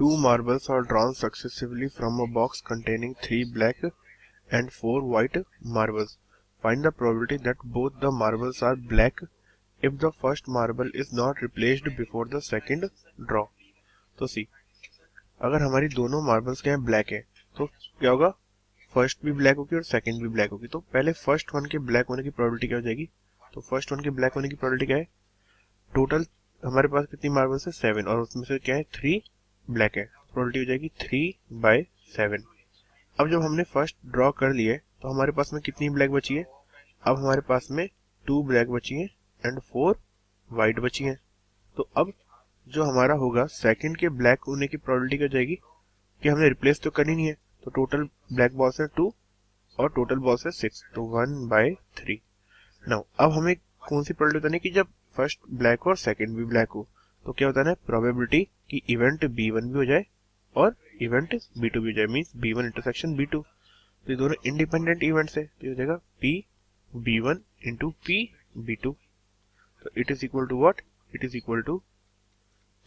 Two marbles are drawn successively from a box containing 3 black and 4 white marbles. Find the probability that both the marbles are black if the first marble is not replaced before the second draw. तो सी, अगर हमारी दोनों marbles क्या है black है तो क्या होगा, फर्स्ट भी ब्लैक होगी और सेकंड भी ब्लैक होगी। तो पहले फर्स्ट वन के ब्लैक होने की प्रोबेबिलिटी क्या हो जाएगी, तो फर्स्ट वन के ब्लैक होने की प्रोबेबिलिटी क्या है, टोटल हमारे पास कितनी मार्बल्स है 7 और उसमें से क्या है 3 ब्लैक है, प्रोबेबिलिटी हो जाएगी 3/7। अब जब हमने फर्स्ट ड्रॉ कर लिए तो हमारे पास में कितनी ब्लैक बची है, अब हमारे पास में 2 ब्लैक बची है एंड 4 वाइट बची है। तो अब जो हमारा होगा सेकंड के ब्लैक होने की प्रोबेबिलिटी क्या हो जाएगी कि हमने रिप्लेस तो करनी नहीं है, तो टोटल ब्लैक बॉल्स है 2 और टोटल बॉल्स है 6, तो 1/3। नाउ अब हमें कौन सी प्रोबेबिलिटी बतानी है कि जब फर्स्ट ब्लैक हो और सेकंड भी ब्लैक हो, तो क्या होता है ना, प्रोबेबिलिटी कि इवेंट B1 भी हो जाए और इवेंट B2 भी हो जाए, मींस B1 इंटरसेक्शन B2। तो ये दोनों इंडिपेंडेंट इवेंट्स है, तो ये हो जाएगा P B1 into P B2। तो it is equal to what, it is equal to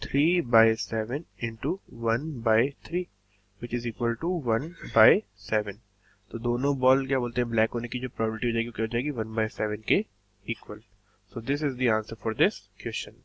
3/7 into 1/3 which is equal to 1/7। तो दोनों बॉल क्या बोलते हैं ब्लैक होने की जो प्रोबेबिलिटी हो जाएगी क्या हो जाएगी 1/7 के equal. So this is the answer for this question.